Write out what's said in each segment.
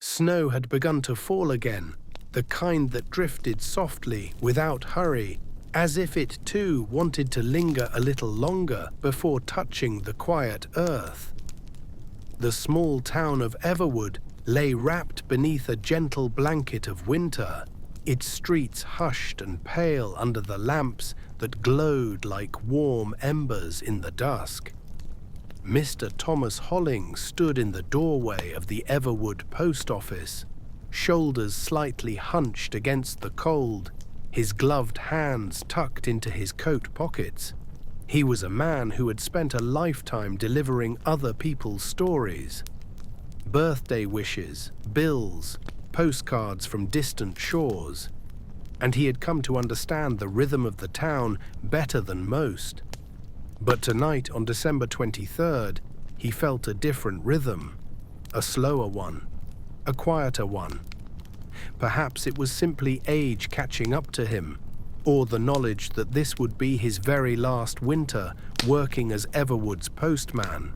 Snow had begun to fall again, the kind that drifted softly, without hurry, as if it too wanted to linger a little longer before touching the quiet earth. The small town of Everwood lay wrapped beneath a gentle blanket of winter, its streets hushed and pale under the lamps that glowed like warm embers in the dusk. Mr. Thomas Holling stood in the doorway of the Everwood post office, shoulders slightly hunched against the cold, his gloved hands tucked into his coat pockets. He was a man who had spent a lifetime delivering other people's stories. Birthday wishes, bills, postcards from distant shores. And he had come to understand the rhythm of the town better than most. But tonight, on December 23rd, he felt a different rhythm, a slower one, a quieter one. Perhaps it was simply age catching up to him, or the knowledge that this would be his very last winter working as Everwood's postman.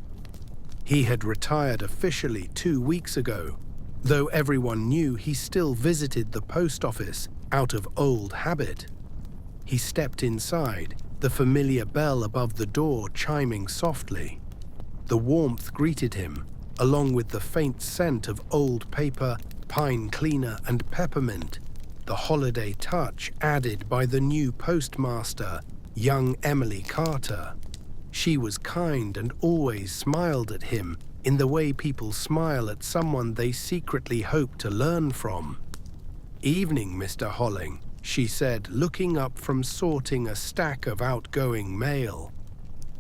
He had retired officially 2 weeks ago, though everyone knew he still visited the post office out of old habit. He stepped inside, the familiar bell above the door chiming softly. The warmth greeted him, along with the faint scent of old paper, pine cleaner, and peppermint, the holiday touch added by the new postmaster, young Emily Carter. She was kind and always smiled at him in the way people smile at someone they secretly hope to learn from. "Evening, Mr. Holling," she said, looking up from sorting a stack of outgoing mail.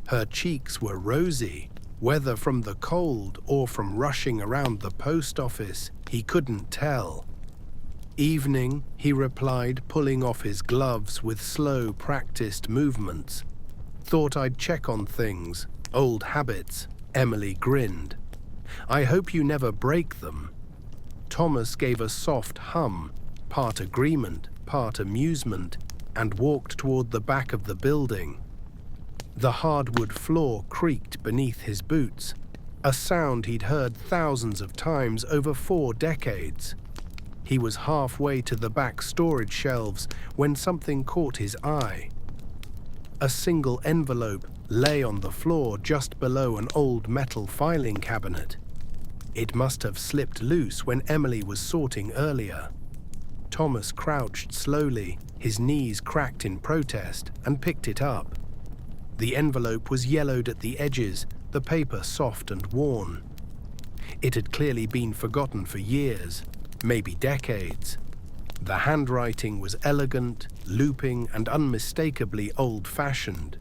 Her cheeks were rosy, whether from the cold or from rushing around the post office, he couldn't tell. "Evening," he replied, pulling off his gloves with slow, practiced movements. "Thought I'd check on things, old habits," Emily grinned. "I hope you never break them." Thomas gave a soft hum, part agreement, part amusement, and walked toward the back of the building. The hardwood floor creaked beneath his boots, a sound he'd heard thousands of times over 4 decades. He was halfway to the back storage shelves when something caught his eye. A single envelope lay on the floor just below an old metal filing cabinet. It must have slipped loose when Emily was sorting earlier. Thomas crouched slowly, his knees cracked in protest, and picked it up. The envelope was yellowed at the edges, the paper soft and worn. It had clearly been forgotten for years, maybe decades. The handwriting was elegant, looping, and unmistakably old-fashioned.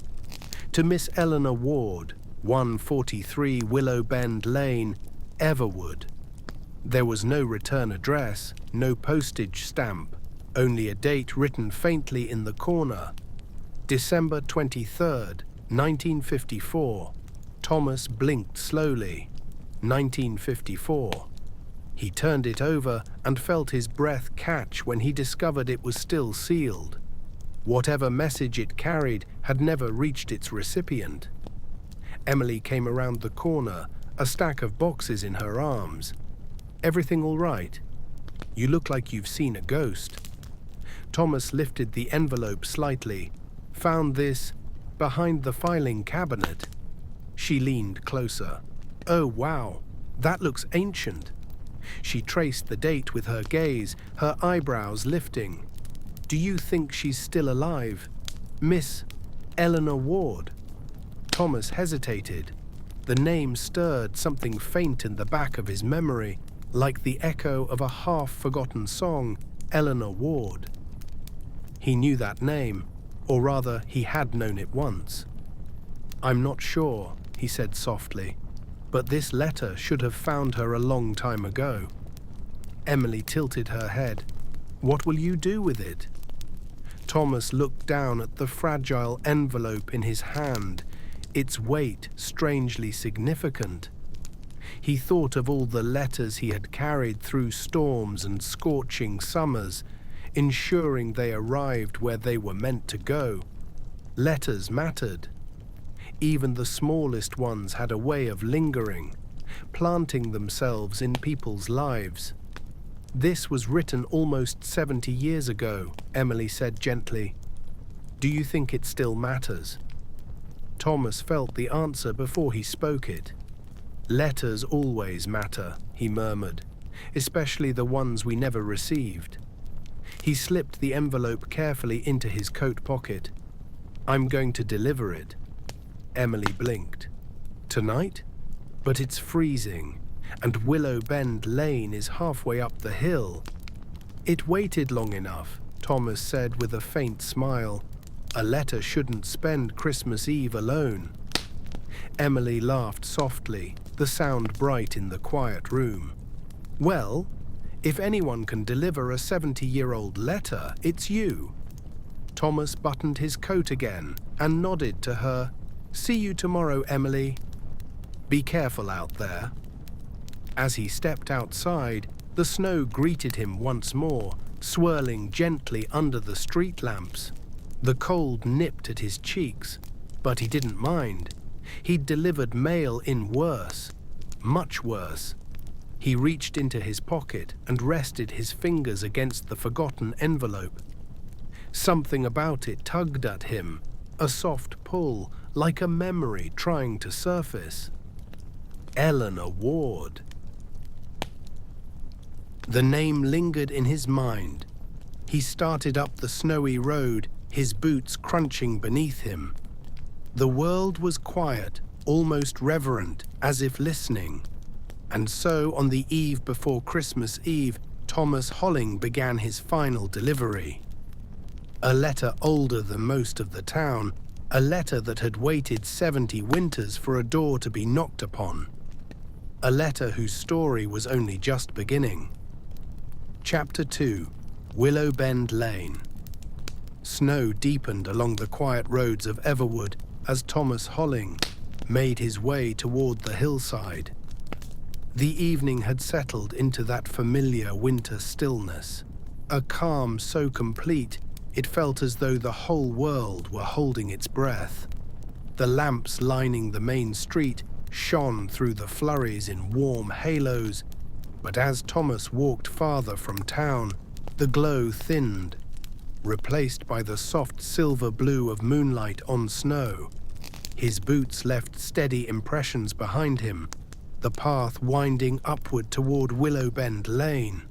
To Miss Eleanor Ward, 143 Willow Bend Lane, Everwood. There was no return address, no postage stamp, only a date written faintly in the corner. December 23rd, 1954. Thomas blinked slowly. 1954. He turned it over and felt his breath catch when he discovered it was still sealed. Whatever message it carried had never reached its recipient. Emily came around the corner, a stack of boxes in her arms. "Everything all right? You look like you've seen a ghost." Thomas lifted the envelope slightly, found this behind the filing cabinet. She leaned closer. "Oh, wow, that looks ancient." She traced the date with her gaze, her eyebrows lifting. "Do you think she's still alive? Miss Eleanor Ward?" Thomas hesitated. The name stirred something faint in the back of his memory, like the echo of a half-forgotten song, Eleanor Ward. He knew that name, or rather, he had known it once. "I'm not sure," he said softly, "but this letter should have found her a long time ago." Emily tilted her head. "What will you do with it?" Thomas looked down at the fragile envelope in his hand, its weight strangely significant. He thought of all the letters he had carried through storms and scorching summers, ensuring they arrived where they were meant to go. Letters mattered. Even the smallest ones had a way of lingering, planting themselves in people's lives. "This was written almost 70 years ago," Emily said gently. "Do you think it still matters?" Thomas felt the answer before he spoke it. "Letters always matter," he murmured, "especially the ones we never received." He slipped the envelope carefully into his coat pocket. "I'm going to deliver it." Emily blinked. "Tonight? But it's freezing, and Willow Bend Lane is halfway up the hill." "It waited long enough," Thomas said with a faint smile. "A letter shouldn't spend Christmas Eve alone." Emily laughed softly, the sound bright in the quiet room. "Well, if anyone can deliver a 70-year-old letter, it's you." Thomas buttoned his coat again and nodded to her. "See you tomorrow, Emily. Be careful out there." As he stepped outside, the snow greeted him once more, swirling gently under the street lamps. The cold nipped at his cheeks, but he didn't mind. He'd delivered mail in worse, much worse. He reached into his pocket and rested his fingers against the forgotten envelope. Something about it tugged at him, a soft pull, like a memory trying to surface. Eleanor Ward. The name lingered in his mind. He started up the snowy road, his boots crunching beneath him. The world was quiet, almost reverent, as if listening. And so, on the eve before Christmas Eve, Thomas Holling began his final delivery. A letter older than most of the town, a letter that had waited 70 winters for a door to be knocked upon. A letter whose story was only just beginning. Chapter 2. Willow Bend Lane. Snow deepened along the quiet roads of Everwood as Thomas Holling made his way toward the hillside. The evening had settled into that familiar winter stillness, a calm so complete it felt as though the whole world were holding its breath. The lamps lining the main street shone through the flurries in warm halos, but as Thomas walked farther from town, the glow thinned, replaced by the soft silver blue of moonlight on snow. His boots left steady impressions behind him, the path winding upward toward Willow Bend Lane.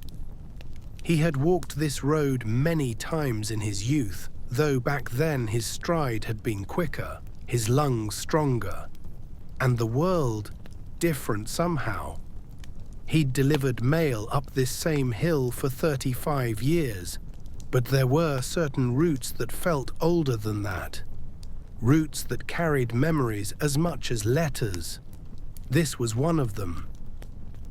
He had walked this road many times in his youth, though back then his stride had been quicker, his lungs stronger, and the world different somehow. He'd delivered mail up this same hill for 35 years, but there were certain routes that felt older than that. Routes that carried memories as much as letters. This was one of them.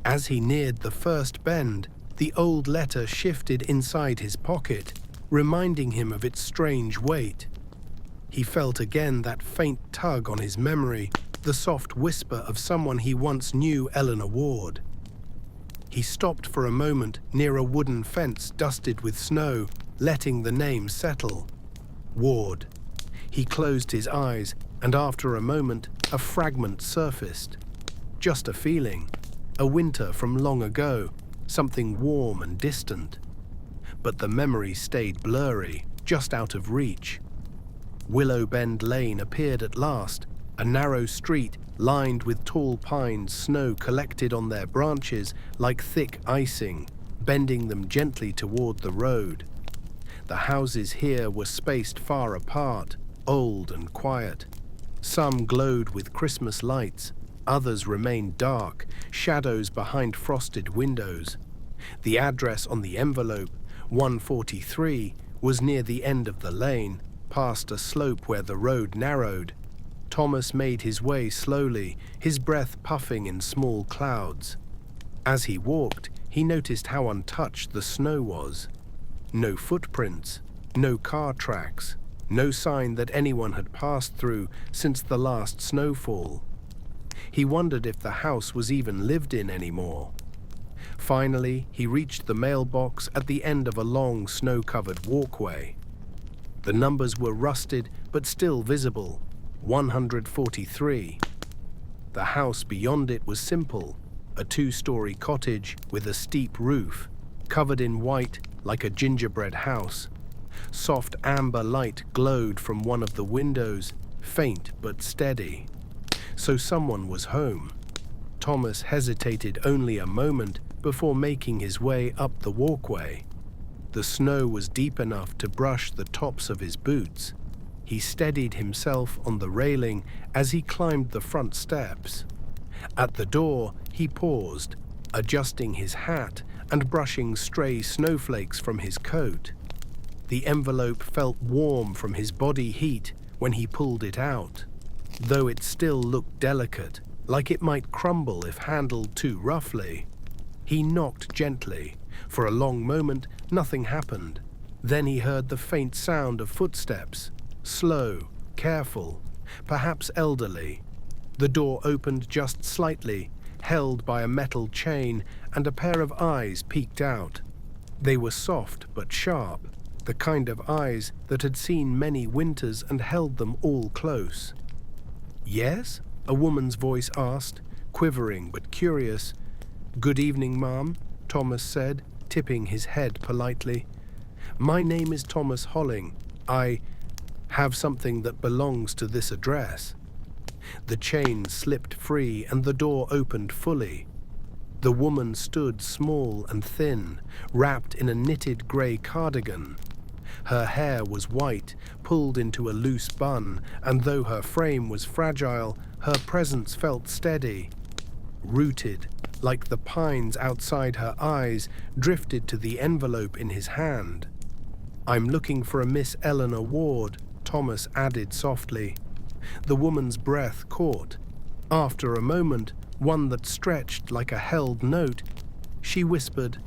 As he neared the first bend, the old letter shifted inside his pocket, reminding him of its strange weight. He felt again that faint tug on his memory, the soft whisper of someone he once knew, Eleanor Ward. He stopped for a moment near a wooden fence dusted with snow, letting the name settle. Ward. He closed his eyes, and after a moment, a fragment surfaced. Just a feeling, a winter from long ago, something warm and distant. But the memory stayed blurry, just out of reach. Willow Bend Lane appeared at last, a narrow street lined with tall pines, snow collected on their branches like thick icing, bending them gently toward the road. The houses here were spaced far apart, old and quiet. Some glowed with Christmas lights, others remained dark, shadows behind frosted windows. The address on the envelope, 143, was near the end of the lane, past a slope where the road narrowed. Thomas made his way slowly, his breath puffing in small clouds. As he walked, he noticed how untouched the snow was. No footprints, no car tracks, no sign that anyone had passed through since the last snowfall. He wondered if the house was even lived in anymore. Finally, he reached the mailbox at the end of a long snow-covered walkway. The numbers were rusted but still visible, 143. The house beyond it was simple, a two-story cottage with a steep roof, covered in white like a gingerbread house. Soft amber light glowed from one of the windows, faint but steady. So someone was home. Thomas hesitated only a moment before making his way up the walkway. The snow was deep enough to brush the tops of his boots. He steadied himself on the railing as he climbed the front steps. At the door, he paused, adjusting his hat and brushing stray snowflakes from his coat. The envelope felt warm from his body heat when he pulled it out, though it still looked delicate, like it might crumble if handled too roughly. He knocked gently. For a long moment, nothing happened. Then he heard the faint sound of footsteps, slow, careful, perhaps elderly. The door opened just slightly, held by a metal chain, and a pair of eyes peeked out. They were soft but sharp, the kind of eyes that had seen many winters and held them all close. "Yes?" a woman's voice asked, quivering but curious. "Good evening, ma'am," Thomas said, tipping his head politely. "My name is Thomas Holling. I have something that belongs to this address." The chain slipped free and the door opened fully. The woman stood small and thin, wrapped in a knitted grey cardigan. Her hair was white, pulled into a loose bun, and though her frame was fragile, her presence felt steady. Rooted, like the pines outside her eyes, drifted to the envelope in his hand. "I'm looking for a Miss Eleanor Ward," Thomas added softly. The woman's breath caught. After a moment, one that stretched like a held note, she whispered,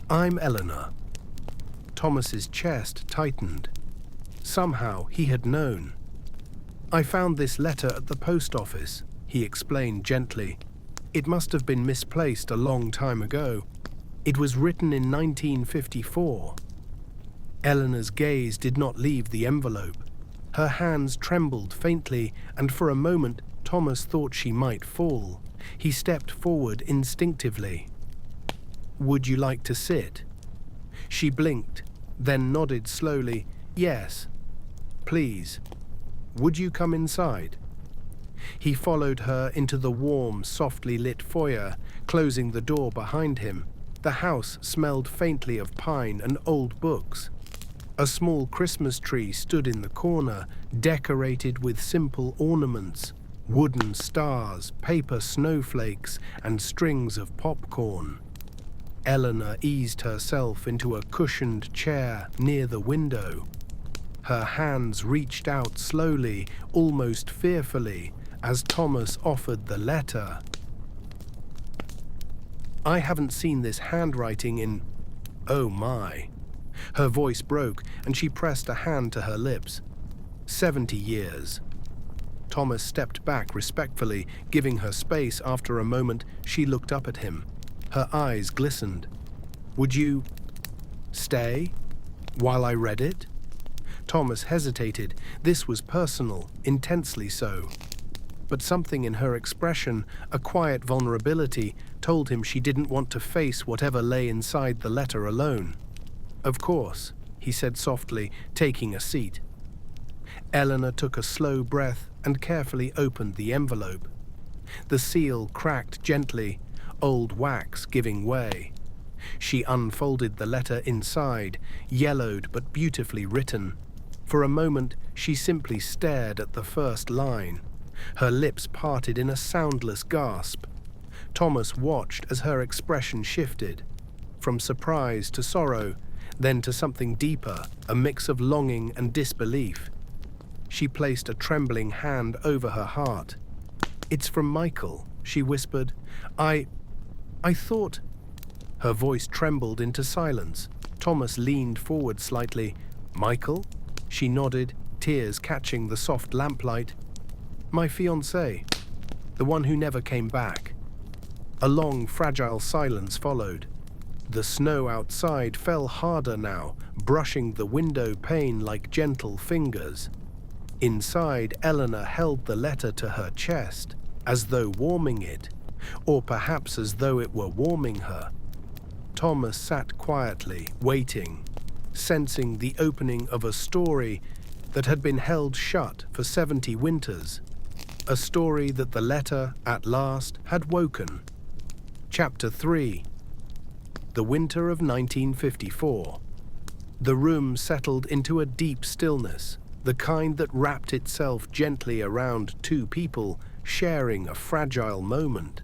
"I'm Eleanor." Thomas's chest tightened. Somehow he had known. "I found this letter at the post office," he explained gently. "It must have been misplaced a long time ago. It was written in 1954. Eleanor's gaze did not leave the envelope. Her hands trembled faintly, and for a moment Thomas thought she might fall. He stepped forward instinctively. "Would you like to sit?" She blinked, then nodded slowly. "Yes, please. Would you come inside?" He followed her into the warm, softly lit foyer, closing the door behind him. The house smelled faintly of pine and old books. A small Christmas tree stood in the corner, decorated with simple ornaments, wooden stars, paper snowflakes, and strings of popcorn. Eleanor eased herself into a cushioned chair near the window. Her hands reached out slowly, almost fearfully, as Thomas offered the letter. "I haven't seen this handwriting in... oh my." Her voice broke, and she pressed a hand to her lips. 70 years. Thomas stepped back respectfully, giving her space. After a moment, she looked up at him. Her eyes glistened. "Would you stay while I read it?" Thomas hesitated. This was personal, intensely so. But something in her expression, a quiet vulnerability, told him she didn't want to face whatever lay inside the letter alone. "Of course," he said softly, taking a seat. Eleanor took a slow breath and carefully opened the envelope. The seal cracked gently, old wax giving way. She unfolded the letter inside, yellowed but beautifully written. For a moment, she simply stared at the first line. Her lips parted in a soundless gasp. Thomas watched as her expression shifted, from surprise to sorrow, then to something deeper, a mix of longing and disbelief. She placed a trembling hand over her heart. "It's from Michael," she whispered. I thought..." Her voice trembled into silence. Thomas leaned forward slightly. "Michael?" She nodded, tears catching the soft lamplight. "My fiancé, the one who never came back." A long, fragile silence followed. The snow outside fell harder now, brushing the window pane like gentle fingers. Inside, Eleanor held the letter to her chest, as though warming it, or perhaps as though it were warming her. Thomas sat quietly, waiting, sensing the opening of a story that had been held shut for 70 winters, a story that the letter, at last, had woken. Chapter 3. The winter of 1954. The room settled into a deep stillness, the kind that wrapped itself gently around two people sharing a fragile moment.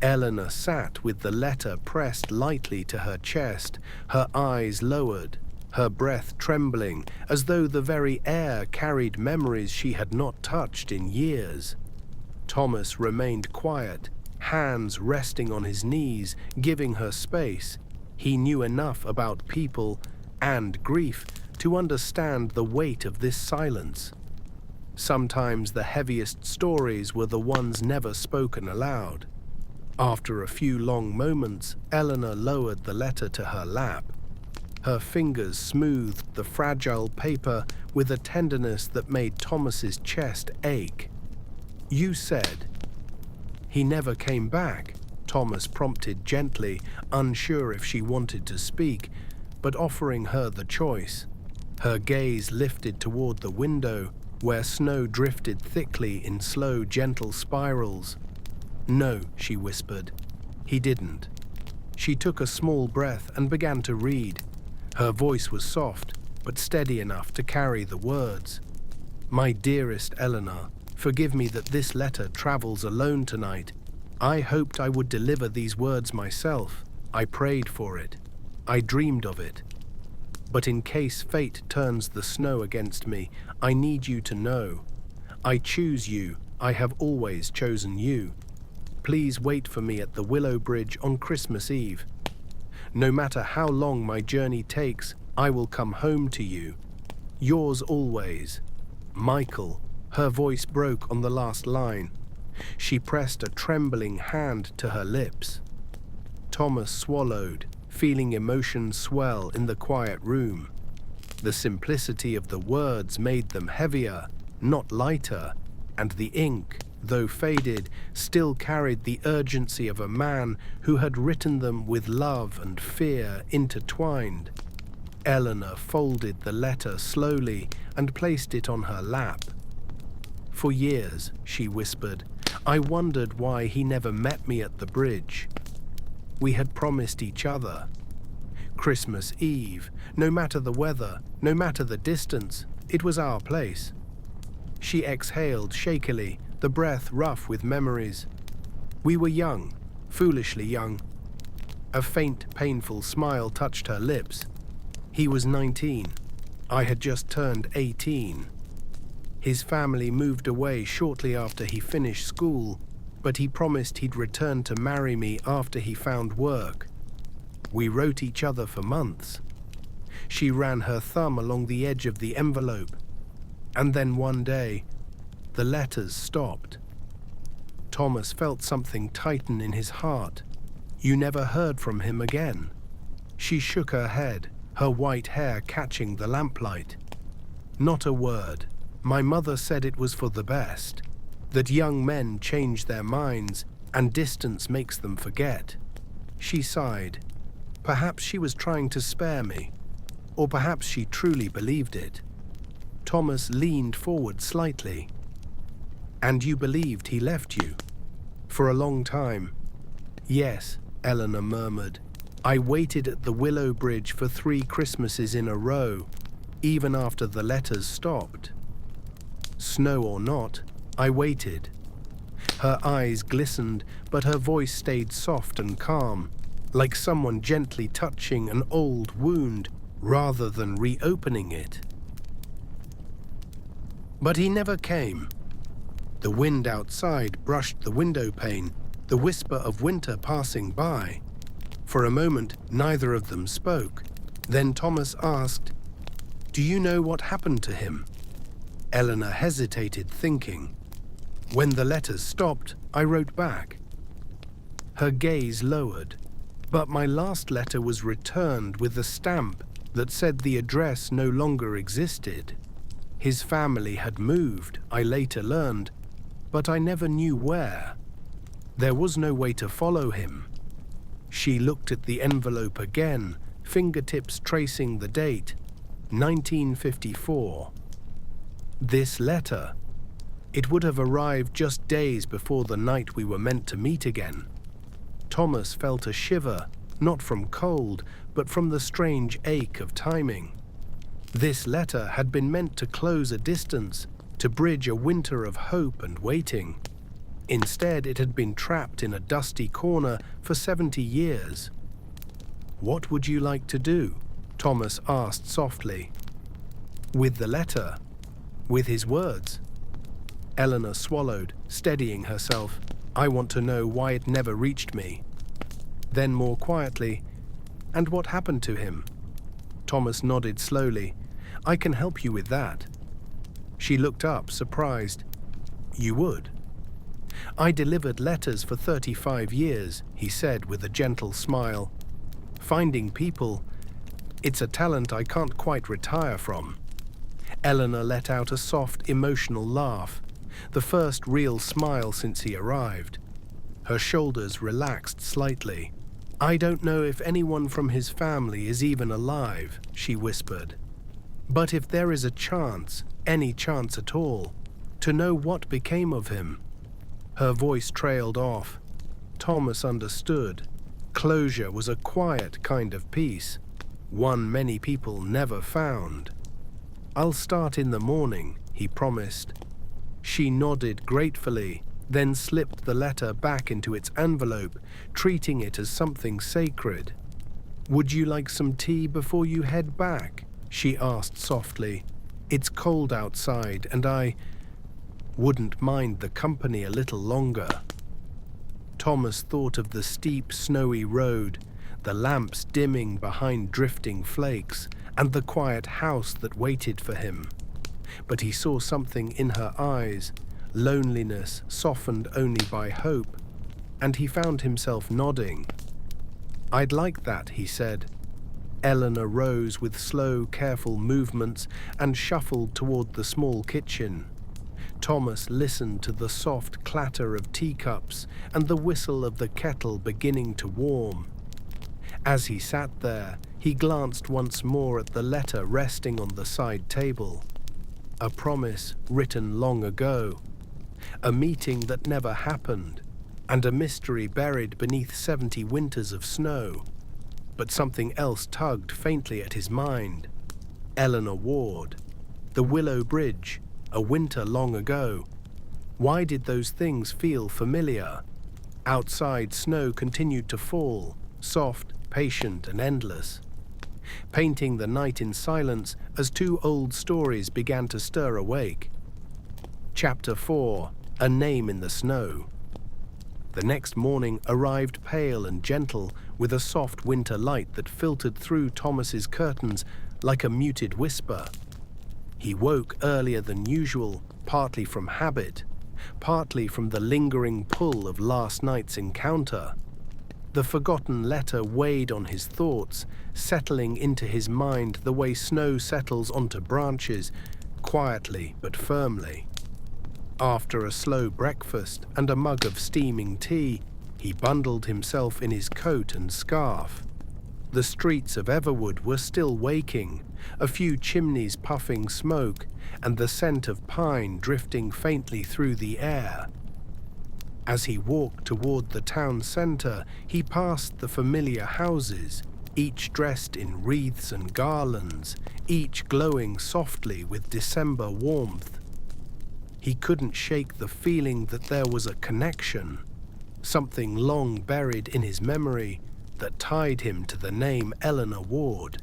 Eleanor sat with the letter pressed lightly to her chest, her eyes lowered, her breath trembling, as though the very air carried memories she had not touched in years. Thomas remained quiet, hands resting on his knees, giving her space. He knew enough about people and grief to understand the weight of this silence. Sometimes the heaviest stories were the ones never spoken aloud. After a few long moments, Eleanor lowered the letter to her lap. Her fingers smoothed the fragile paper with a tenderness that made Thomas's chest ache. "You said." "He never came back," Thomas prompted gently, unsure if she wanted to speak, but offering her the choice. Her gaze lifted toward the window, where snow drifted thickly in slow, gentle spirals. "No," she whispered. "He didn't." She took a small breath and began to read. Her voice was soft, but steady enough to carry the words. "My dearest Eleanor, forgive me that this letter travels alone tonight. I hoped I would deliver these words myself. I prayed for it. I dreamed of it. But in case fate turns the snow against me, I need you to know. I choose you. I have always chosen you. Please wait for me at the Willow Bridge on Christmas Eve. No matter how long my journey takes, I will come home to you. Yours always, Michael." Her voice broke on the last line. She pressed a trembling hand to her lips. Thomas swallowed, feeling emotion swell in the quiet room. The simplicity of the words made them heavier, not lighter, and the ink, though faded, still carried the urgency of a man who had written them with love and fear intertwined. Eleanor folded the letter slowly and placed it on her lap. "For years," she whispered, "I wondered why he never met me at the bridge. We had promised each other. Christmas Eve, no matter the weather, no matter the distance, it was our place." She exhaled shakily, the breath rough with memories. "We were young, foolishly young." A faint, painful smile touched her lips. "He was 19. I had just turned 18. His family moved away shortly after he finished school, but he promised he'd return to marry me after he found work. We wrote each other for months." She ran her thumb along the edge of the envelope. "And then one day, the letters stopped." Thomas felt something tighten in his heart. "You never heard from him again?" She shook her head, her white hair catching the lamplight. "Not a word. My mother said it was for the best, that young men change their minds and distance makes them forget." She sighed. Perhaps she was trying to spare me, or perhaps she truly believed it. Thomas leaned forward slightly. "And you believed he left you?" "For a long time." "Yes," Eleanor murmured. "I waited at the Willow Bridge for 3 Christmases in a row, even after the letters stopped. Snow or not, I waited." Her eyes glistened, but her voice stayed soft and calm, like someone gently touching an old wound rather than reopening it. "But he never came." The wind outside brushed the window pane, the whisper of winter passing by. For a moment, neither of them spoke. Then Thomas asked, "Do you know what happened to him?" Eleanor hesitated, thinking. "When the letters stopped, I wrote back." Her gaze lowered. "But my last letter was returned with a stamp that said the address no longer existed. His family had moved, I later learned, but I never knew where. There was no way to follow him." She looked at the envelope again, fingertips tracing the date, 1954. This letter. It would have arrived just days before the night we were meant to meet again. Thomas felt a shiver, not from cold, but from the strange ache of timing. This letter had been meant to close a distance, to bridge a winter of hope and waiting. Instead, it had been trapped in a dusty corner for 70 years. "What would you like to do?" Thomas asked softly. "With the letter? With his words?" Eleanor swallowed, steadying herself. "I want to know why it never reached me." Then more quietly, "And what happened to him?" Thomas nodded slowly. "I can help you with that." She looked up, surprised. "You would?" "I delivered letters for 35 years, he said with a gentle smile. "Finding people, it's a talent I can't quite retire from." Eleanor let out a soft, emotional laugh, the first real smile since he arrived. Her shoulders relaxed slightly. "I don't know if anyone from his family is even alive," she whispered. "But if there is a chance, any chance at all, to know what became of him." Her voice trailed off. Thomas understood. Closure was a quiet kind of peace, one many people never found. "I'll start in the morning," he promised. She nodded gratefully, then slipped the letter back into its envelope, treating it as something sacred. "Would you like some tea before you head back?" she asked softly. "It's cold outside, and I wouldn't mind the company a little longer." Thomas thought of the steep, snowy road, the lamps dimming behind drifting flakes, and the quiet house that waited for him. But he saw something in her eyes, loneliness softened only by hope, and he found himself nodding. "I'd like that," he said. Eleanor rose with slow, careful movements and shuffled toward the small kitchen. Thomas listened to the soft clatter of teacups and the whistle of the kettle beginning to warm. As he sat there, he glanced once more at the letter resting on the side table. A promise written long ago, a meeting that never happened, and a mystery buried beneath 70 winters of snow. But something else tugged faintly at his mind. Eleanor Ward, the Willow Bridge, a winter long ago. Why did those things feel familiar? Outside, snow continued to fall, soft, patient, and endless, painting the night in silence as two old stories began to stir awake. Chapter 4: A Name in the Snow. The next morning arrived pale and gentle, with a soft winter light that filtered through Thomas's curtains like a muted whisper. He woke earlier than usual, partly from habit, partly from the lingering pull of last night's encounter. The forgotten letter weighed on his thoughts, settling into his mind the way snow settles onto branches, quietly but firmly. After a slow breakfast and a mug of steaming tea, he bundled himself in his coat and scarf. The streets of Everwood were still waking, a few chimneys puffing smoke, and the scent of pine drifting faintly through the air. As he walked toward the town center, he passed the familiar houses, each dressed in wreaths and garlands, each glowing softly with December warmth. He couldn't shake the feeling that there was a connection, something long buried in his memory that tied him to the name Eleanor Ward.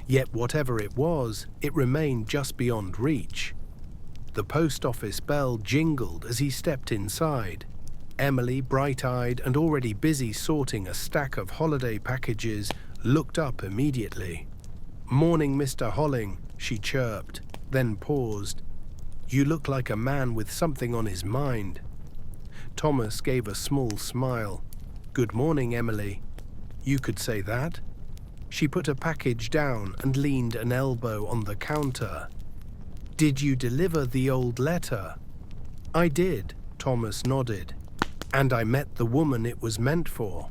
Yet whatever it was, it remained just beyond reach. The post office bell jingled as he stepped inside. Emily, bright-eyed and already busy sorting a stack of holiday packages, looked up immediately. "Morning, Mr. Holling," she chirped, then paused. "You look like a man with something on his mind." Thomas gave a small smile. "Good morning, Emily." "You could say that." She put a package down and leaned an elbow on the counter. "Did you deliver the old letter?" "I did," Thomas nodded. "And I met the woman it was meant for."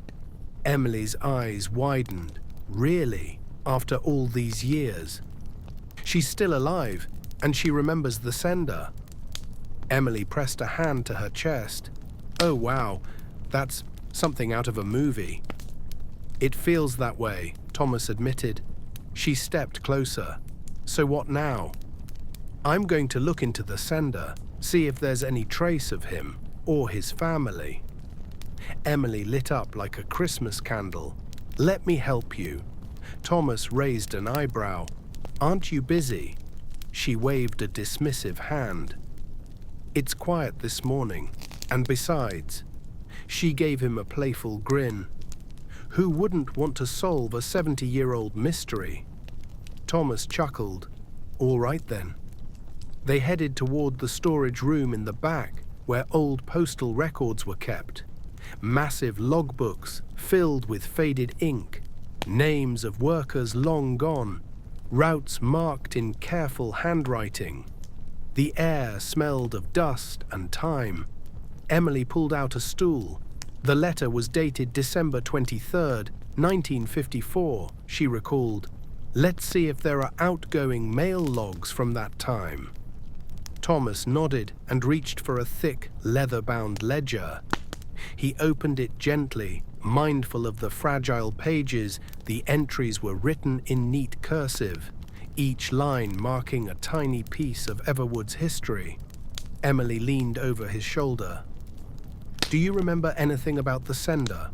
Emily's eyes widened. Really? After all these years? She's still alive, and she remembers the sender. Emily pressed a hand to her chest. Oh wow, that's something out of a movie. It feels that way, Thomas admitted. She stepped closer. So what now? I'm going to look into the sender, see if there's any trace of him or his family. Emily lit up like a Christmas candle. Let me help you. Thomas raised an eyebrow. Aren't you busy? She waved a dismissive hand. It's quiet this morning, and besides, she gave him a playful grin. Who wouldn't want to solve a 70-year-old mystery? Thomas chuckled. All right then. They headed toward the storage room in the back, where old postal records were kept. Massive logbooks filled with faded ink, names of workers long gone, routes marked in careful handwriting. The air smelled of dust and time. Emily pulled out a stool. The letter was dated December 23rd, 1954, she recalled. Let's see if there are outgoing mail logs from that time. Thomas nodded and reached for a thick, leather-bound ledger. He opened it gently, mindful of the fragile pages. The entries were written in neat cursive, each line marking a tiny piece of Everwood's history. Emily leaned over his shoulder. Do you remember anything about the sender?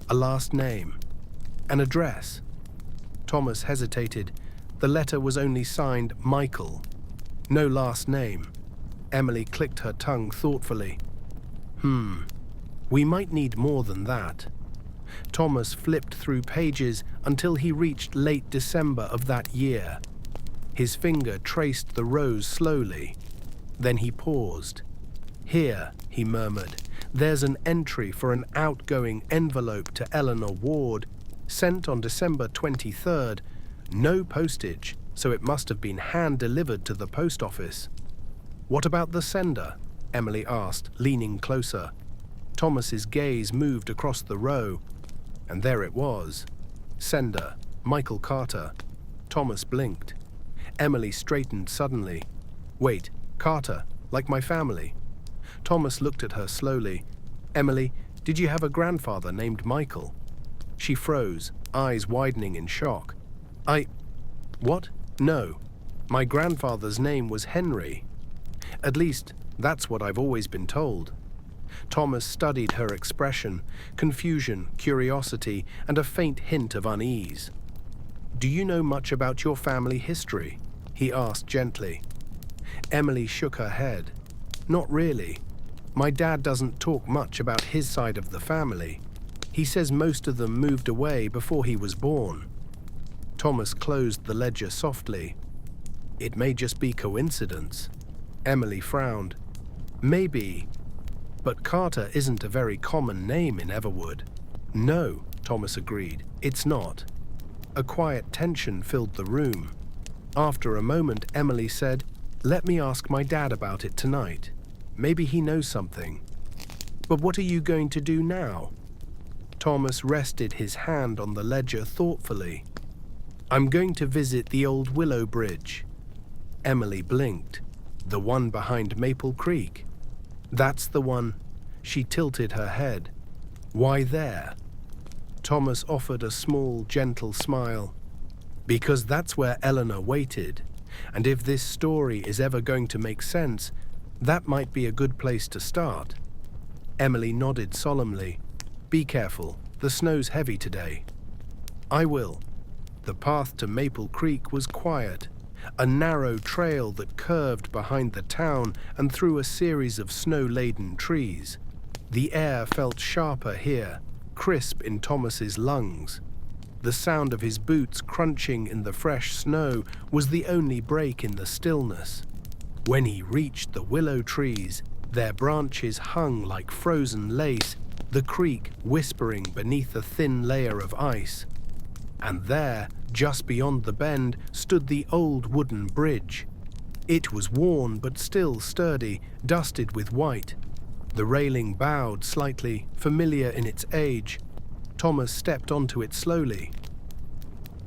A last name? An address? Thomas hesitated. The letter was only signed Michael. No last name. Emily clicked her tongue thoughtfully. We might need more than that. Thomas flipped through pages until he reached late December of that year. His finger traced the rows slowly. Then he paused. Here, he murmured, there's an entry for an outgoing envelope to Eleanor Ward, sent on December 23rd. No postage, so it must have been hand-delivered to the post office. What about the sender? Emily asked, leaning closer. Thomas's gaze moved across the row, and there it was. Sender, Michael Carter. Thomas blinked. Emily straightened suddenly. Wait, Carter, like my family? Thomas looked at her slowly. Emily, did you have a grandfather named Michael? She froze, eyes widening in shock. What? No. My grandfather's name was Henry. At least, that's what I've always been told. Thomas studied her expression, confusion, curiosity, and a faint hint of unease. Do you know much about your family history? He asked gently. Emily shook her head. Not really. My dad doesn't talk much about his side of the family. He says most of them moved away before he was born. Thomas closed the ledger softly. It may just be coincidence. Emily frowned. Maybe, but Carter isn't a very common name in Everwood. No, Thomas agreed, it's not. A quiet tension filled the room. After a moment, Emily said, let me ask my dad about it tonight. Maybe he knows something. But what are you going to do now? Thomas rested his hand on the ledger thoughtfully. I'm going to visit the old Willow Bridge. Emily blinked. The one behind Maple Creek. That's the one. She tilted her head. Why there? Thomas offered a small, gentle smile. Because that's where Eleanor waited. And if this story is ever going to make sense, that might be a good place to start. Emily nodded solemnly. Be careful. The snow's heavy today. I will. The path to Maple Creek was quiet. A narrow trail that curved behind the town and through a series of snow-laden trees. The air felt sharper here, crisp in Thomas's lungs. The sound of his boots crunching in the fresh snow was the only break in the stillness. When he reached the willow trees, their branches hung like frozen lace, the creek whispering beneath a thin layer of ice. And there, just beyond the bend, stood the old wooden bridge. It was worn but still sturdy, dusted with white. The railing bowed slightly, familiar in its age. Thomas stepped onto it slowly.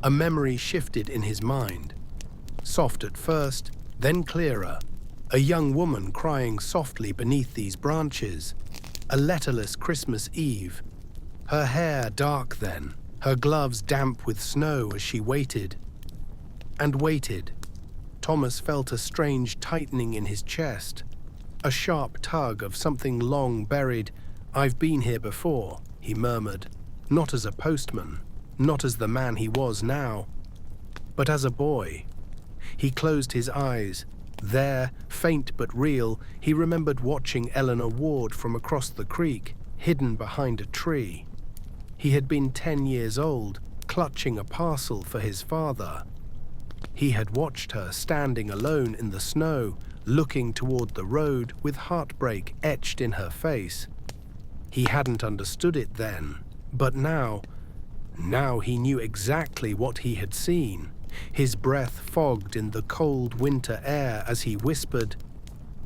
A memory shifted in his mind. Soft at first, then clearer. A young woman crying softly beneath these branches. A letterless Christmas Eve. Her hair dark then, her gloves damp with snow as she waited. And waited. Thomas felt a strange tightening in his chest. A sharp tug of something long buried. "I've been here before," he murmured. Not as a postman, not as the man he was now, but as a boy. He closed his eyes. There, faint but real, he remembered watching Eleanor Ward from across the creek, hidden behind a tree. He had been 10 years old, clutching a parcel for his father. He had watched her standing alone in the snow, looking toward the road with heartbreak etched in her face. He hadn't understood it then, but now he knew exactly what he had seen. His breath fogged in the cold winter air as he whispered,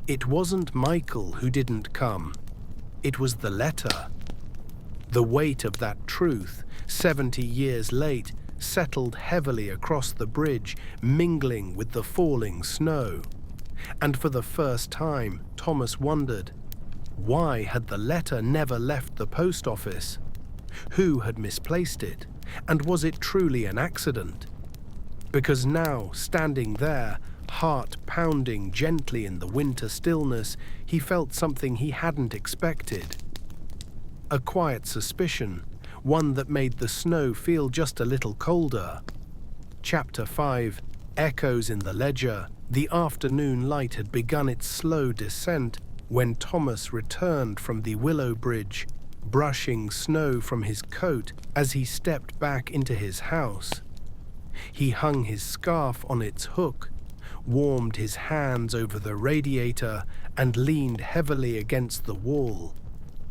"It wasn't Michael who didn't come. It was the letter." The weight of that truth, 70 years late, settled heavily across the bridge, mingling with the falling snow. And for the first time, Thomas wondered, why had the letter never left the post office? Who had misplaced it? And was it truly an accident? Because now, standing there, heart pounding gently in the winter stillness, he felt something he hadn't expected. A quiet suspicion, one that made the snow feel just a little colder. Chapter 5, Echoes in the Ledger. The afternoon light had begun its slow descent when Thomas returned from the willow bridge, brushing snow from his coat as he stepped back into his house. He hung his scarf on its hook, warmed his hands over the radiator, and leaned heavily against the wall.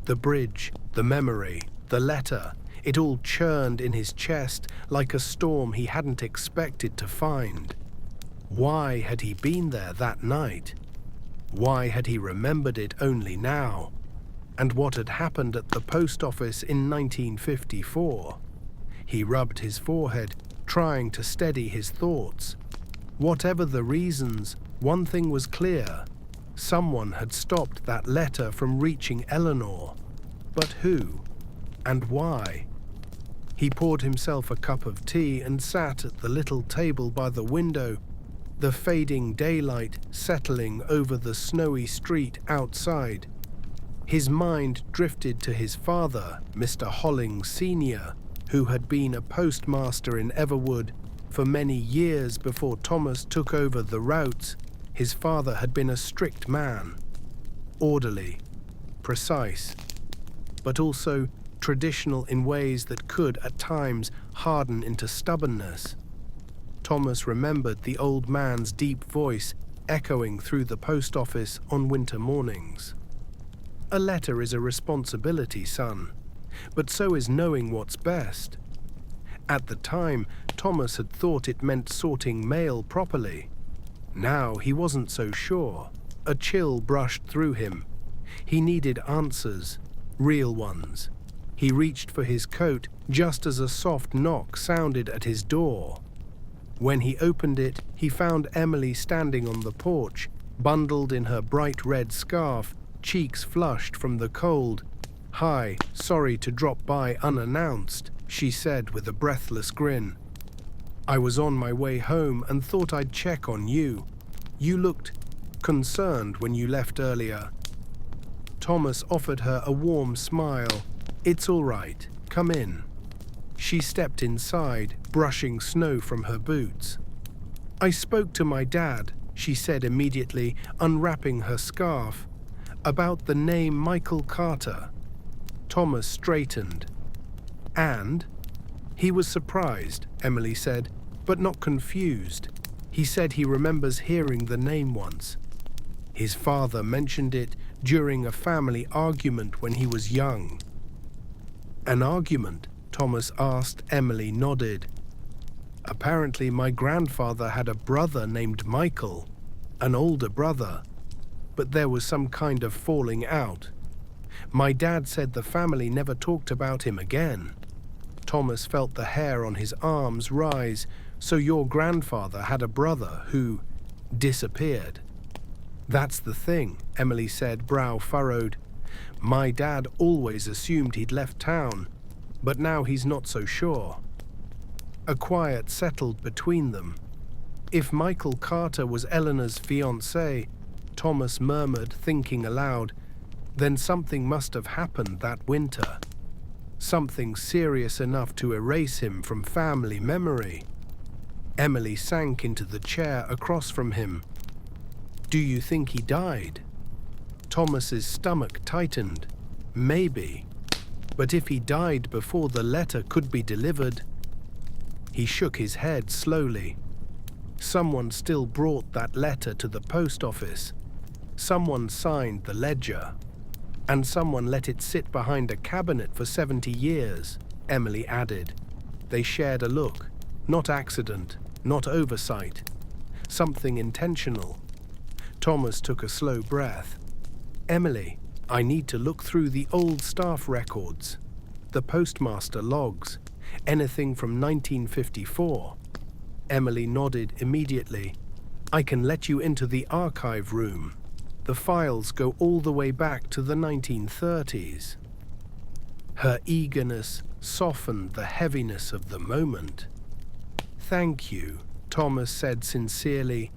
The bridge, the memory, the letter, it all churned in his chest like a storm he hadn't expected to find. Why had he been there that night? Why had he remembered it only now? And what had happened at the post office in 1954? He rubbed his forehead, trying to steady his thoughts. Whatever the reasons, one thing was clear. Someone had stopped that letter from reaching Eleanor. But who? And why? He poured himself a cup of tea and sat at the little table by the window, the fading daylight settling over the snowy street outside. His mind drifted to his father, Mr. Holling Sr., who had been a postmaster in Everwood for many years before Thomas took over the routes. His father had been a strict man, orderly, precise, but also traditional in ways that could, at times, harden into stubbornness. Thomas remembered the old man's deep voice echoing through the post office on winter mornings. "A letter is a responsibility, son, but so is knowing what's best." At the time, Thomas had thought it meant sorting mail properly. Now he wasn't so sure. A chill brushed through him. He needed answers, real ones. He reached for his coat just as a soft knock sounded at his door. When he opened it, he found Emily standing on the porch, bundled in her bright red scarf, cheeks flushed from the cold. "Hi, sorry to drop by unannounced," she said with a breathless grin. "I was on my way home and thought I'd check on you. You looked concerned when you left earlier." Thomas offered her a warm smile. "It's all right. Come in." She stepped inside, brushing snow from her boots. "I spoke to my dad," she said immediately, unwrapping her scarf, "about the name Michael Carter." Thomas straightened. "And?" "He was surprised," Emily said, "but not confused. He said he remembers hearing the name once. His father mentioned it during a family argument when he was young." "An argument?" Thomas asked. Emily nodded. "Apparently my grandfather had a brother named Michael, an older brother, but there was some kind of falling out. My dad said the family never talked about him again." Thomas felt the hair on his arms rise. So your grandfather had a brother who disappeared. That's the thing, Emily said, brow furrowed. My dad always assumed he'd left town, but now he's not so sure. A quiet settled between them. If Michael Carter was Eleanor's fiancé, Thomas murmured, thinking aloud, then something must have happened that winter. Something serious enough to erase him from family memory. Emily sank into the chair across from him. Do you think he died? Thomas's stomach tightened. Maybe. But if he died before the letter could be delivered... He shook his head slowly. Someone still brought that letter to the post office. Someone signed the ledger. And someone let it sit behind a cabinet for 70 years, Emily added. They shared a look. Not accident, not oversight. Something intentional. Thomas took a slow breath. Emily, I need to look through the old staff records. The postmaster logs. Anything from 1954. Emily nodded immediately. I can let you into the archive room. The files go all the way back to the 1930s. Her eagerness softened the heaviness of the moment. Thank you, Thomas said sincerely.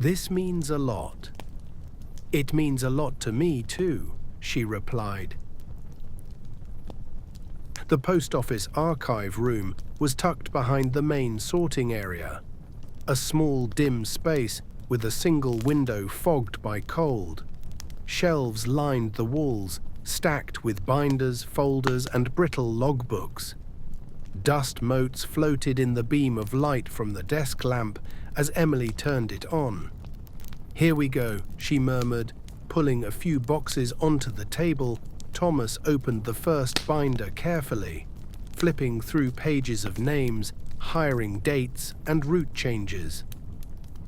This means a lot. It means a lot to me too, she replied. The post office archive room was tucked behind the main sorting area. A small, dim space with a single window fogged by cold. Shelves lined the walls, stacked with binders, folders, and brittle logbooks. Dust motes floated in the beam of light from the desk lamp as Emily turned it on. Here we go, she murmured, pulling a few boxes onto the table. Thomas opened the first binder carefully, flipping through pages of names, hiring dates, and route changes.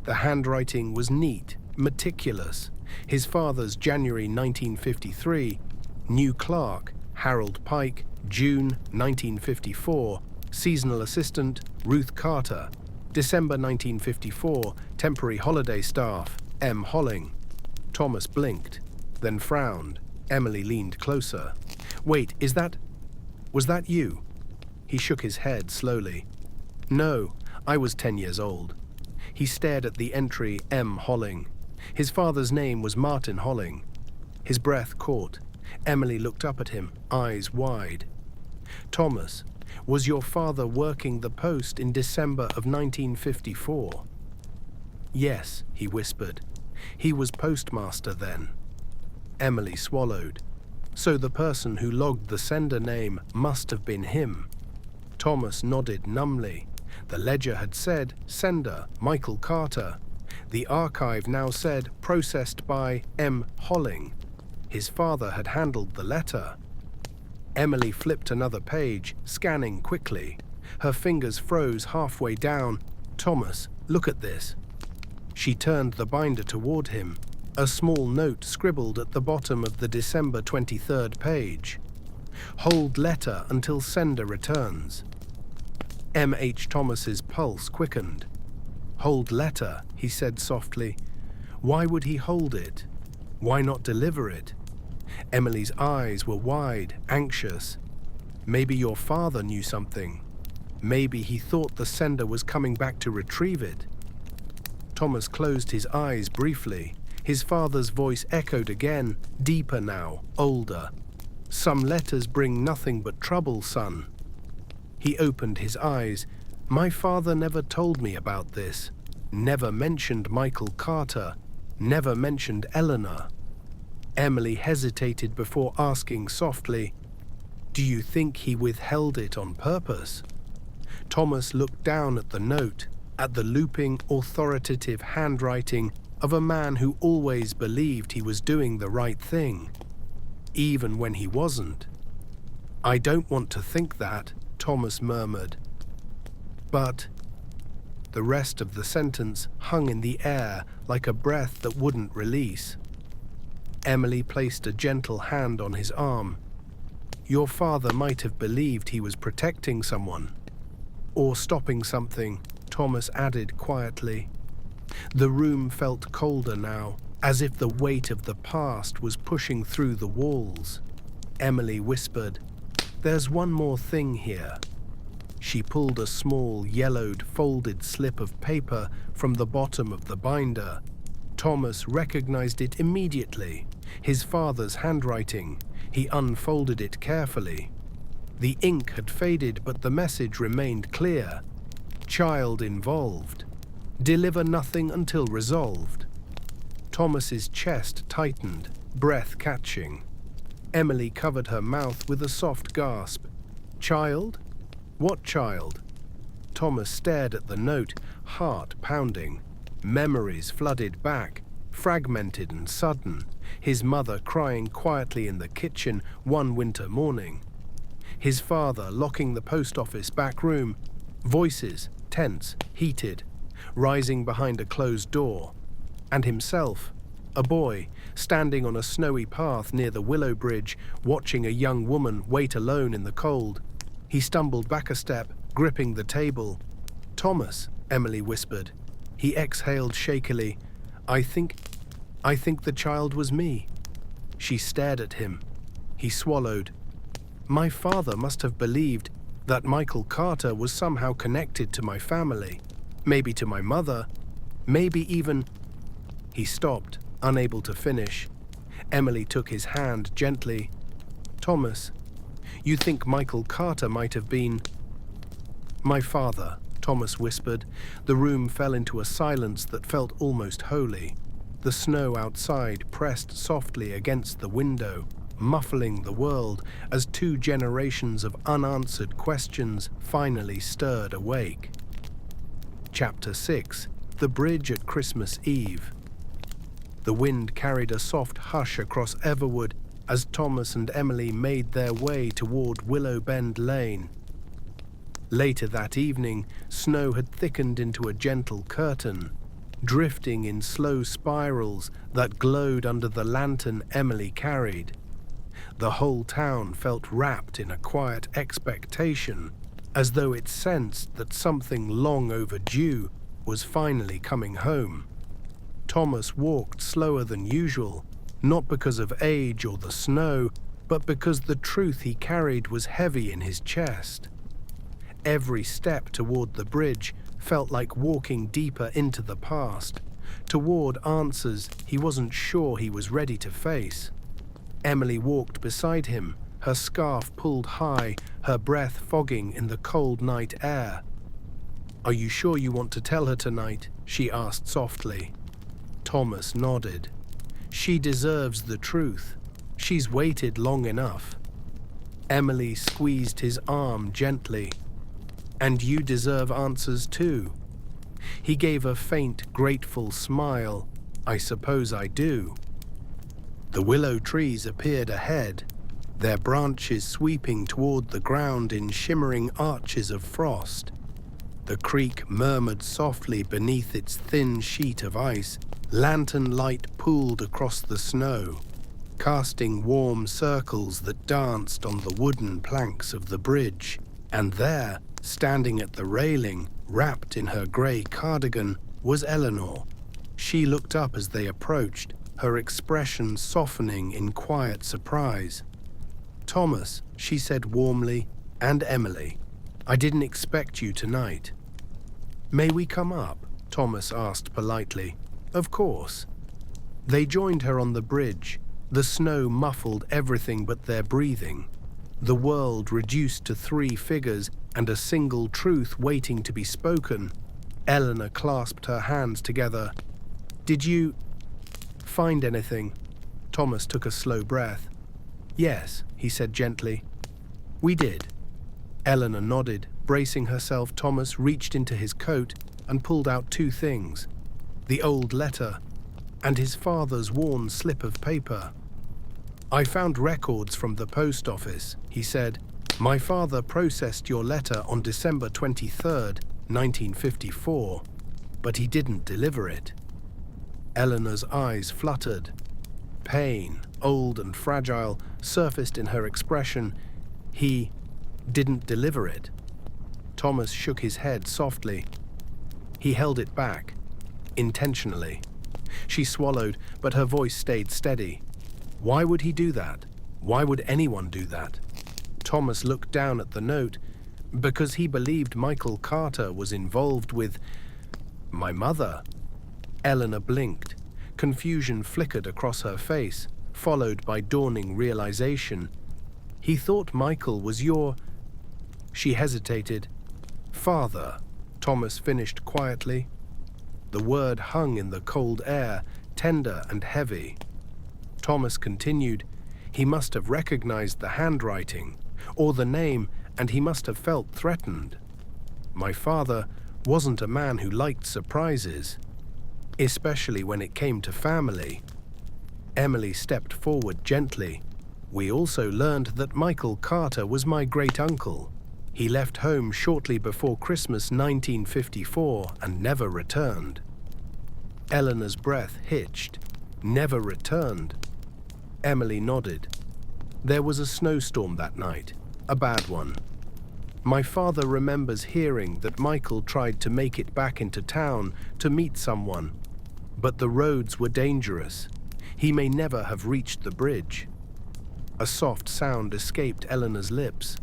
The handwriting was neat, meticulous. His father's January 1953, new clerk, Harold Pike, June 1954, seasonal assistant, Ruth Carter, December 1954, temporary holiday staff, M. Holling. Thomas blinked, then frowned. Emily leaned closer. Wait, was that you? He shook his head slowly. No, I was 10 years old. He stared at the entry M. Holling. His father's name was Martin Holling. His breath caught. Emily looked up at him, eyes wide. Thomas, was your father working the post in December of 1954? Yes, he whispered. He was postmaster then. Emily swallowed. So the person who logged the sender name must have been him. Thomas nodded numbly. The ledger had said, sender, Michael Carter. The archive now said, processed by M. Holling. His father had handled the letter. Emily flipped another page, scanning quickly. Her fingers froze halfway down. Thomas, look at this. She turned the binder toward him. A small note scribbled at the bottom of the December 23rd page. Hold letter until sender returns. M.H. Thomas's pulse quickened. Hold letter, he said softly. Why would he hold it? Why not deliver it? Emily's eyes were wide, anxious. Maybe your father knew something. Maybe he thought the sender was coming back to retrieve it. Thomas closed his eyes briefly. His father's voice echoed again, deeper now, older. Some letters bring nothing but trouble, son. He opened his eyes. My father never told me about this. Never mentioned Michael Carter. Never mentioned Eleanor. Emily hesitated before asking softly, do you think he withheld it on purpose? Thomas looked down at the note, at the looping, authoritative handwriting of a man who always believed he was doing the right thing, even when he wasn't. I don't want to think that, Thomas murmured. But the rest of the sentence hung in the air like a breath that wouldn't release. Emily placed a gentle hand on his arm. Your father might have believed he was protecting someone. Or stopping something, Thomas added quietly. The room felt colder now, as if the weight of the past was pushing through the walls. Emily whispered, "There's one more thing here." She pulled a small, yellowed, folded slip of paper from the bottom of the binder. Thomas recognized it immediately. His father's handwriting. He unfolded it carefully. The ink had faded, but the message remained clear. Child involved. Deliver nothing until resolved. Thomas's chest tightened, breath catching. Emily covered her mouth with a soft gasp. Child? What child? Thomas stared at the note, heart pounding. Memories flooded back, fragmented and sudden. His mother crying quietly in the kitchen one winter morning. His father locking the post office back room. Voices, tense, heated, rising behind a closed door. And himself, a boy, standing on a snowy path near the willow bridge, watching a young woman wait alone in the cold. He stumbled back a step, gripping the table. "Thomas," Emily whispered. He exhaled shakily. I think the child was me." She stared at him. He swallowed. "My father must have believed that Michael Carter was somehow connected to my family. Maybe to my mother. Maybe even—" He stopped, unable to finish. Emily took his hand gently. "Thomas, you think Michael Carter might have been—" "My father," Thomas whispered. The room fell into a silence that felt almost holy. The snow outside pressed softly against the window, muffling the world as 2 generations of unanswered questions finally stirred awake. Chapter 6. The Bridge at Christmas Eve. The wind carried a soft hush across Everwood as Thomas and Emily made their way toward Willow Bend Lane. Later that evening, snow had thickened into a gentle curtain, drifting in slow spirals that glowed under the lantern Emily carried. The whole town felt wrapped in a quiet expectation, as though it sensed that something long overdue was finally coming home. Thomas walked slower than usual, not because of age or the snow, but because the truth he carried was heavy in his chest. Every step toward the bridge felt like walking deeper into the past, toward answers he wasn't sure he was ready to face. Emily walked beside him, her scarf pulled high, her breath fogging in the cold night air. "Are you sure you want to tell her tonight?" she asked softly. Thomas nodded. "She deserves the truth. She's waited long enough." Emily squeezed his arm gently. "And you deserve answers too." He gave a faint, grateful smile. "I suppose I do." The willow trees appeared ahead, their branches sweeping toward the ground in shimmering arches of frost. The creek murmured softly beneath its thin sheet of ice. Lantern light pooled across the snow, casting warm circles that danced on the wooden planks of the bridge. And there, standing at the railing, wrapped in her grey cardigan, was Eleanor. She looked up as they approached, her expression softening in quiet surprise. "Thomas," she said warmly, "and Emily, I didn't expect you tonight." "May we come up?" Thomas asked politely. "Of course." They joined her on the bridge. The snow muffled everything but their breathing. The world reduced to 3 figures and a single truth waiting to be spoken. Eleanor clasped her hands together. "Did you find anything?" Thomas took a slow breath. "Yes," he said gently. "We did." Eleanor nodded. Bracing herself, Thomas reached into his coat and pulled out 2 things. The old letter and his father's worn slip of paper. "I found records from the post office," he said. "My father processed your letter on December 23rd, 1954, but he didn't deliver it." Eleanor's eyes fluttered. Pain, old and fragile, surfaced in her expression. He didn't deliver it. Thomas shook his head softly. He held it back, intentionally. She swallowed, but her voice stayed steady. Why would he do that? Why would anyone do that? Thomas looked down at the note because he believed Michael Carter was involved with my mother. Eleanor blinked. Confusion flickered across her face, followed by dawning realization. He thought Michael was your... She hesitated. Father, Thomas finished quietly. The word hung in the cold air, tender and heavy. Thomas continued. He must have recognized the handwriting, or the name, and he must have felt threatened. My father wasn't a man who liked surprises, especially when it came to family. Emily stepped forward gently. We also learned that Michael Carter was my great-uncle. He left home shortly before Christmas 1954 and never returned. Eleanor's breath hitched. Never returned. Emily nodded. There was a snowstorm that night, a bad one. My father remembers hearing that Michael tried to make it back into town to meet someone, but the roads were dangerous. He may never have reached the bridge. A soft sound escaped Eleanor's lips,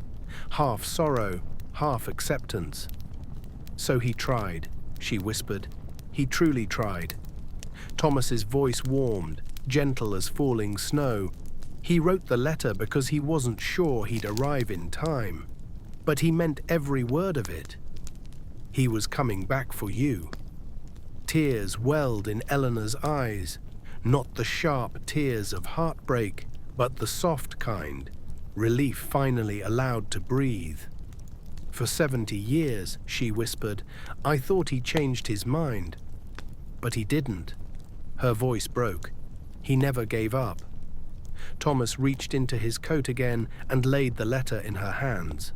half sorrow, half acceptance. So he tried, she whispered. He truly tried. Thomas's voice warmed, gentle as falling snow. He wrote the letter because he wasn't sure he'd arrive in time, but he meant every word of it. He was coming back for you. Tears welled in Eleanor's eyes, not the sharp tears of heartbreak, but the soft kind, relief finally allowed to breathe. For 70 years, she whispered, I thought he changed his mind. But he didn't. Her voice broke. He never gave up. Thomas reached into his coat again and laid the letter in her hands.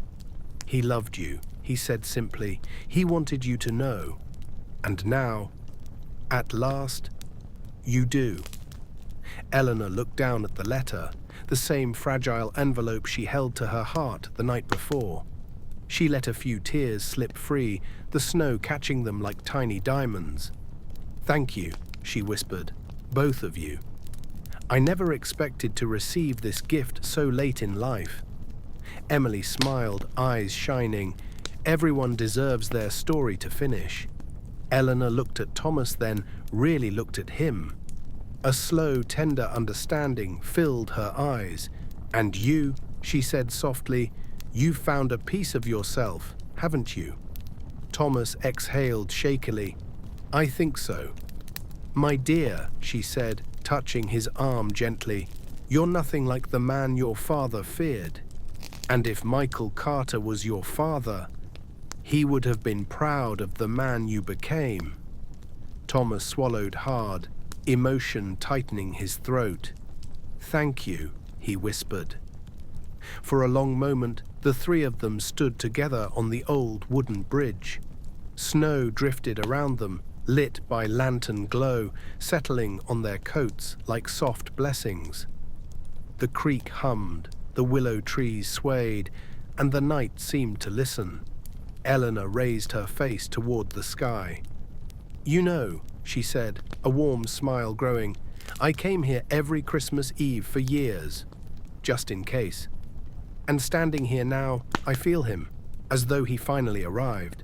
He loved you, he said simply. He wanted you to know. And now, at last, you do. Eleanor looked down at the letter, the same fragile envelope she held to her heart the night before. She let a few tears slip free, the snow catching them like tiny diamonds. Thank you, she whispered, both of you. I never expected to receive this gift so late in life. Emily smiled, eyes shining. Everyone deserves their story to finish. Eleanor looked at Thomas, then really looked at him. A slow, tender understanding filled her eyes. And you, she said softly, you've found a piece of yourself, haven't you? Thomas exhaled shakily. I think so. My dear, she said, touching his arm gently, you're nothing like the man your father feared. And if Michael Carter was your father, he would have been proud of the man you became. Thomas swallowed hard, emotion tightening his throat. Thank you, he whispered. For a long moment, the three of them stood together on the old wooden bridge. Snow drifted around them, lit by lantern glow, settling on their coats like soft blessings. The creek hummed, the willow trees swayed, and the night seemed to listen. Eleanor raised her face toward the sky. You know, she said, a warm smile growing, I came here every Christmas Eve for years, just in case. And standing here now, I feel him, as though he finally arrived.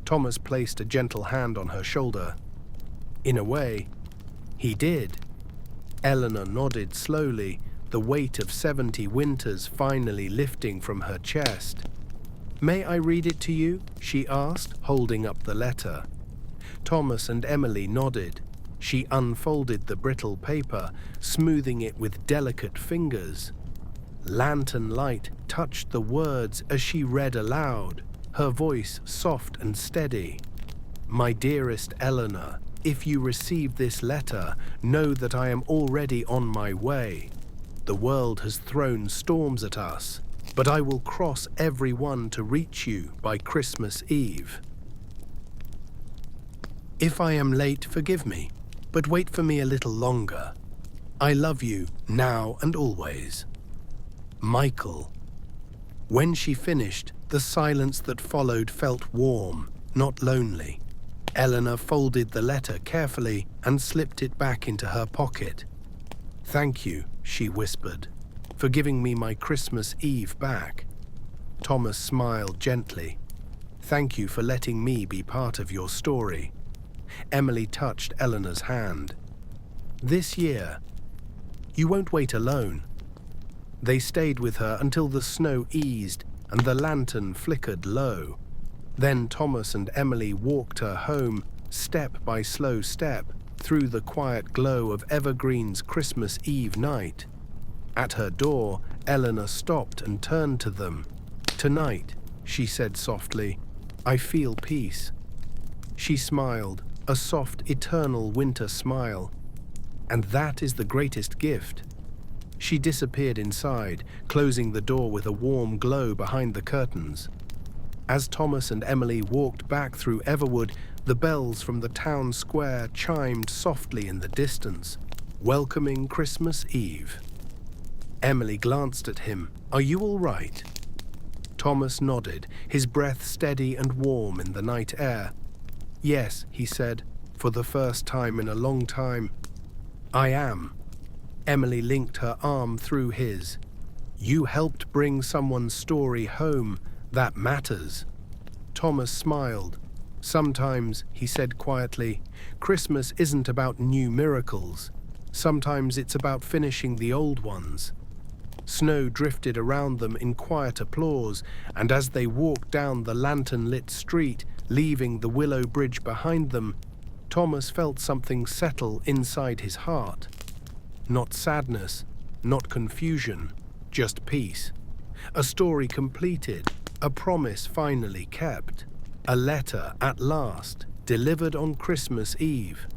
Thomas placed a gentle hand on her shoulder. In a way, he did. Eleanor nodded slowly, the weight of 70 winters finally lifting from her chest. May I read it to you? She asked, holding up the letter. Thomas and Emily nodded. She unfolded the brittle paper, smoothing it with delicate fingers. Lantern light touched the words as she read aloud, her voice soft and steady. My dearest Eleanor, if you receive this letter, know that I am already on my way. The world has thrown storms at us, but I will cross every one to reach you by Christmas Eve. If I am late, forgive me, but wait for me a little longer. I love you now and always. Michael. When she finished, the silence that followed felt warm, not lonely. Eleanor folded the letter carefully and slipped it back into her pocket. "Thank you," she whispered, "for giving me my Christmas Eve back." Thomas smiled gently. "Thank you for letting me be part of your story." Emily touched Eleanor's hand. "This year, you won't wait alone." They stayed with her until the snow eased and the lantern flickered low. Then Thomas and Emily walked her home, step by slow step, through the quiet glow of Evergreen's Christmas Eve night. At her door, Eleanor stopped and turned to them. "Tonight," she said softly, "I feel peace." She smiled, a soft, eternal winter smile. "And that is the greatest gift." She disappeared inside, closing the door with a warm glow behind the curtains. As Thomas and Emily walked back through Everwood, the bells from the town square chimed softly in the distance, welcoming Christmas Eve. Emily glanced at him. "Are you all right?" Thomas nodded, his breath steady and warm in the night air. "Yes," he said, "for the first time in a long time. I am." Emily linked her arm through his. "You helped bring someone's story home. That matters." Thomas smiled. "Sometimes," he said quietly, "Christmas isn't about new miracles. Sometimes it's about finishing the old ones." Snow drifted around them in quiet applause, and as they walked down the lantern-lit street, leaving the willow bridge behind them, Thomas felt something settle inside his heart. Not sadness, not confusion, just peace. A story completed, a promise finally kept, a letter at last, delivered on Christmas Eve.